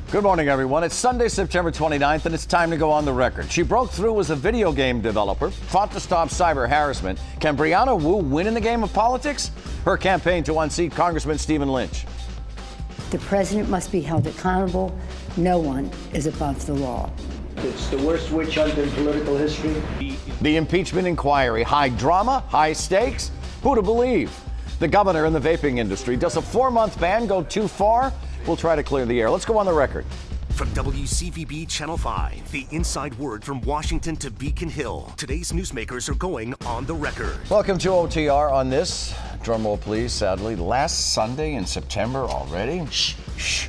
Good morning, everyone. It's Sunday, September 29th, and it's time to go on the record. She broke through as a video game developer, fought to stop cyber harassment. Can Brianna Wu win in the game of politics? Her campaign to unseat Congressman Stephen Lynch. The president must be held accountable. No one is above the law. It's the worst witch hunt in political history. The impeachment inquiry. High drama, high stakes. Who to believe? The governor in the vaping industry. Does a 4-month ban go too far? We'll try to clear the air. Let's go on the record. From WCVB Channel 5, the inside word from Washington to Beacon Hill. Today's newsmakers are going on the record. Welcome to OTR on this, drumroll please, sadly, last Sunday in September already.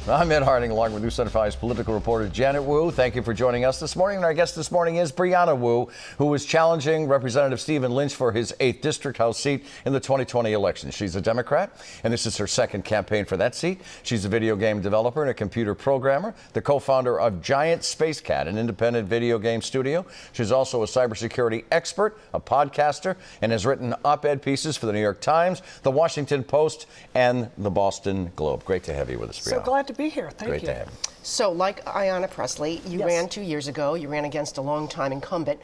I'm Ed Harding, along with News Center 5's political reporter Janet Wu. Thank you for joining us this morning. And our guest this morning is Brianna Wu, who is challenging Representative Stephen Lynch for his 8th District House seat in the 2020 election. She's a Democrat, and this is her second campaign for that seat. She's a video game developer and a computer programmer, the co-founder of Giant Space Cat, an independent video game studio. She's also a cybersecurity expert, a podcaster, and has written op-ed pieces for the New York Times, the Washington Post, and the Boston Globe. Great to have you with us, Brianna. So glad to be here. Thank Great you. to have you. So, like Ayanna Pressley, you Yes. ran 2 years ago. You ran against a longtime incumbent,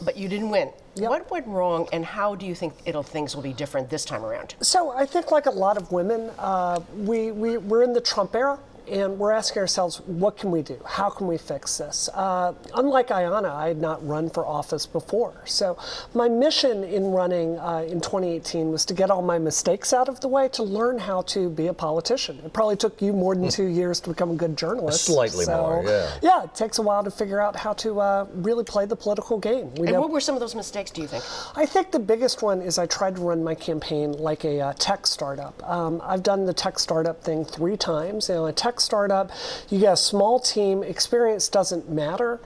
but you didn't win. Yep. What went wrong, and how do you think things will be different this time around? So I think, like a lot of women, we're in the Trump era. And we're asking ourselves, what can we do? How can we fix this? Unlike Ayanna, I had not run for office before. So my mission in running in 2018 was to get all my mistakes out of the way, to learn how to be a politician. It probably took you more than 2 years to become a good journalist. Slightly more, yeah. Yeah, it takes a while to figure out how to really play the political game. And what were some of those mistakes, do you think? I think the biggest one is I tried to run my campaign like a tech startup. I've done the tech startup thing 3 times. You know, a tech startup, you get a small team. Experience doesn't matter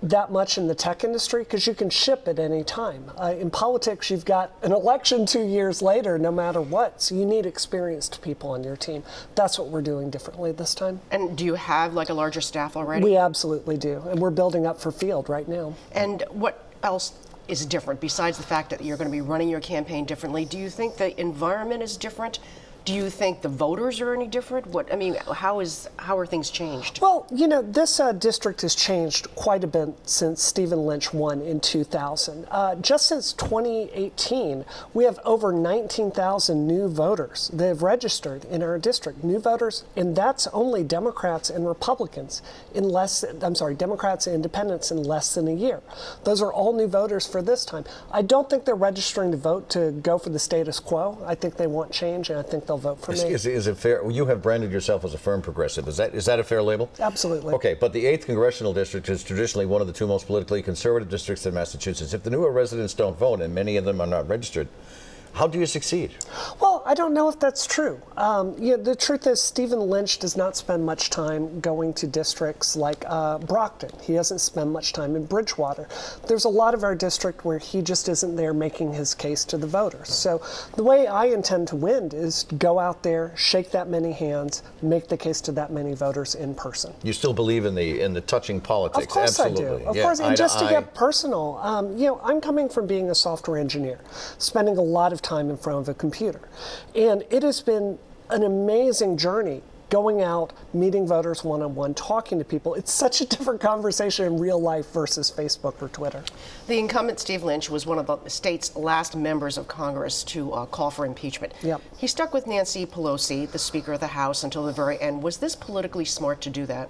that much in the tech industry because you can ship at any time. In politics, you've got an election 2 years later, no matter what. So you need experienced people on your team. That's what we're doing differently this time. And do you have like a larger staff already? We absolutely do. And we're building up for field right now. And what else is different besides the fact that you're going to be running your campaign differently? Do you think the environment is different? Do you think the voters are any different? How are things changed? Well, you know, this district has changed quite a bit since Stephen Lynch won in 2000. Just since 2018, we have over 19,000 new voters that have registered in our district. New voters, and that's only Democrats and Republicans Democrats and independents in less than a year. Those are all new voters for this time. I don't think they're registering to vote to go for the status quo. I think they want change, and I think they'll vote for me. Is it fair? Well, you have branded yourself as a firm progressive. Is that a fair label? Absolutely. Okay, but the 8th Congressional District is traditionally one of the 2 most politically conservative districts in Massachusetts. If the newer residents don't vote, and many of them are not registered, how do you succeed? Well, I don't know if that's true. The truth is Stephen Lynch does not spend much time going to districts like Brockton. He doesn't spend much time in Bridgewater. There's a lot of our district where he just isn't there making his case to the voters. So the way I intend to win is go out there, shake that many hands, make the case to that many voters in person. You still believe in the touching politics? Of course Absolutely. I do. Of course, and just to get personal, I'm coming from being a software engineer, spending a lot of time in front of a computer. And it has been an amazing journey going out, meeting voters one-on-one, talking to people. It's such a different conversation in real life versus Facebook or Twitter. The incumbent Steve Lynch was one of the state's last members of Congress to call for impeachment. Yep. He stuck with Nancy Pelosi, the Speaker of the House, until the very end. Was this politically smart to do that?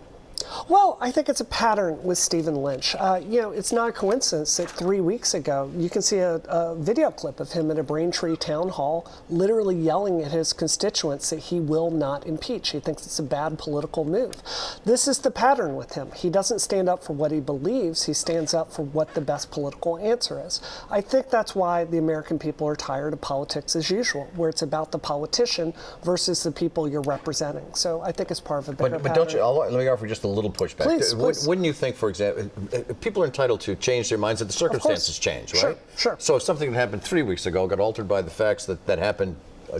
Well, I think it's a pattern with Stephen Lynch. It's not a coincidence that 3 weeks ago, you can see a video clip of him at a Braintree town hall literally yelling at his constituents that he will not impeach. He thinks it's a bad political move. This is the pattern with him. He doesn't stand up for what he believes. He stands up for what the best political answer is. I think that's why the American people are tired of politics as usual, where it's about the politician versus the people you're representing. So I think it's part of a bigger But pattern. don't you? Let me offer just a little pushback. Please. Wouldn't you think, for example, people are entitled to change their minds if the circumstances change, right? Sure. So if something that happened 3 weeks ago got altered by the facts that happened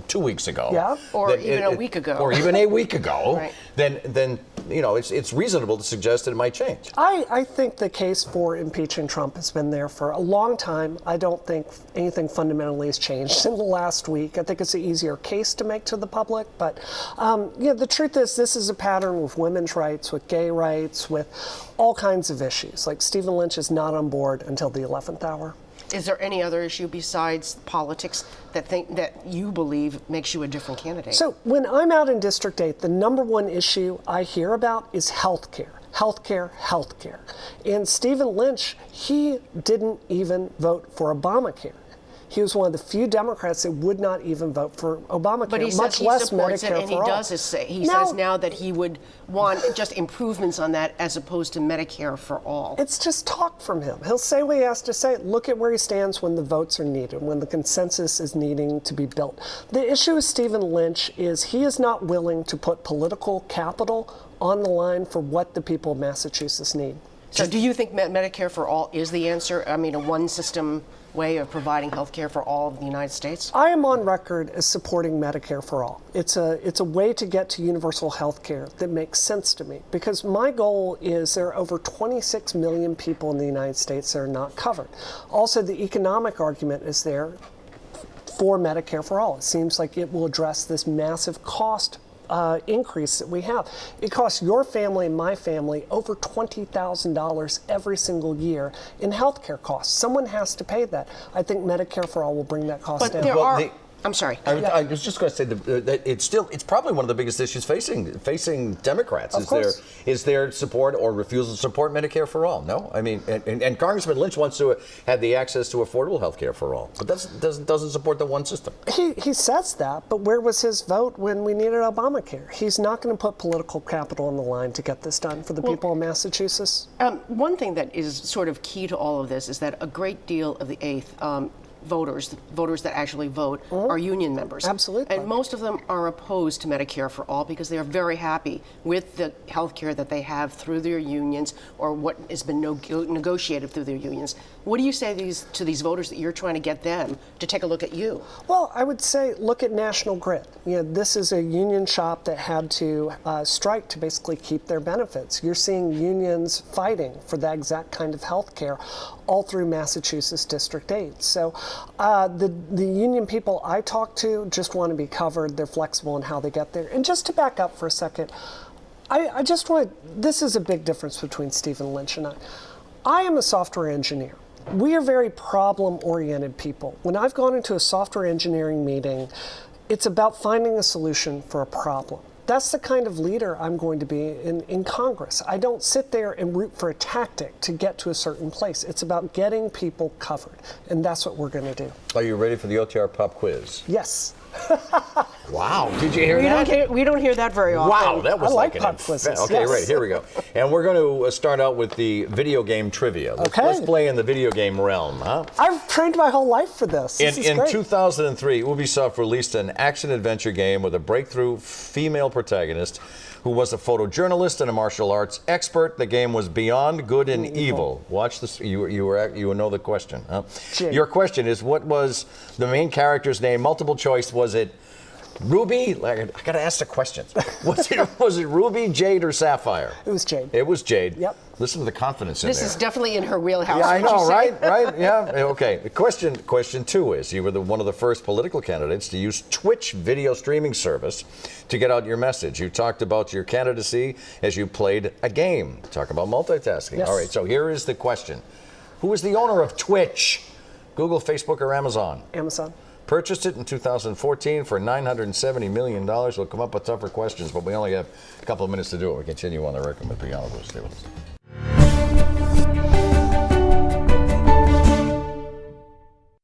2 weeks ago, Yeah. Or then even a week ago. or even a week ago, Right. then it's reasonable to suggest that it might change. I think the case for impeaching Trump has been there for a long time. I don't think anything fundamentally has changed in the last week. I think it's an easier case to make to the public. But the truth is, this is a pattern with women's rights, with gay rights, with all kinds of issues. Like Stephen Lynch is not on board until the 11th hour. Is there any other issue besides politics that you believe makes you a different candidate? So when I'm out in District 8, the number one issue I hear about is health care. Healthcare. And Stephen Lynch, he didn't even vote for Obamacare. He was one of the few Democrats that would not even vote for Obamacare, But he much says he less supports Medicare it, and he for all. does say says now that he would want just improvements on that as opposed to Medicare for all. It's just talk from him. He'll say what he has to say. Look at where he stands when the votes are needed, when the consensus is needing to be built. The issue with Stephen Lynch is he is not willing to put political capital on the line for what the people of Massachusetts need. So do you think Medicare for all is the answer? I mean, a one-system way of providing health care for all of the United States? I am on record as supporting Medicare for all. It's a way to get to universal health care that makes sense to me, because my goal is there are over 26 million people in the United States that are not covered. Also, the economic argument is there for Medicare for all. It seems like it will address this massive cost increase that we have. It costs your family and my family over $20,000 every single year in healthcare costs. Someone has to pay that. I think Medicare for all will bring that cost But down. there Well, are. the- I'm sorry. I was just going to say that it's probably one of the biggest issues facing Democrats. Of course. Is their support or refusal to support Medicare for all? No, I mean, and Congressman Lynch wants to have the access to affordable health care for all, but doesn't support the one system. He says that, but where was his vote when we needed Obamacare? He's not going to put political capital on the line to get this done for the people of Massachusetts. One thing that is sort of key to all of this is that a great deal of the eighth voters that actually vote, are union members. Absolutely. And most of them are opposed to Medicare for all because they are very happy with the health care that they have through their unions or what has been negotiated through their unions. What do you say to these voters that you're trying to get them to take a look at you? Well, I would say look at National Grid. This is a union shop that had to strike to basically keep their benefits. You're seeing unions fighting for that exact kind of health care all through Massachusetts District 8. So the union people I talk to just want to be covered. They're flexible in how they get there. And just to back up for a second, I just want this is a big difference between Stephen Lynch and I. I am a software engineer. We are very problem-oriented people. When I've gone into a software engineering meeting, it's about finding a solution for a problem. That's the kind of leader I'm going to be in Congress. I don't sit there and root for a tactic to get to a certain place. It's about getting people covered, and that's what we're going to do. Are you ready for the OTR pop quiz? Yes. Wow, did you hear that? We don't hear that very often. Wow, that was I like an pop quizzes, Okay, yes. right, here we go. And we're going to start out with the video game trivia. Let's play in the video game realm, huh? I've trained my whole life for this. This is In great. 2003, Ubisoft released an action-adventure game with a breakthrough female protagonist who was a photojournalist and a martial arts expert. The game was Beyond Good and Evil. Watch this. You know the question. Huh? Your question is, what was the main character's name? Multiple choice. Was it Ruby? I got to ask the questions. Was it Ruby, Jade, or Sapphire? It was Jade. It was Jade. Yep. Listen to the confidence in This there. is definitely in her wheelhouse. Yeah, I would you know, say? right? Yeah. Okay. The question 2 is: you were one of the first political candidates to use Twitch video streaming service to get out your message. You talked about your candidacy as you played a game. Talk about multitasking. Yes. All right. So here is the question: who is the owner of Twitch? Google, Facebook, or Amazon? Amazon. Purchased it in 2014 for $970 million. We'll come up with tougher questions, but we only have a couple of minutes to do it. We continue on the record with Beyond Bruce Stevens.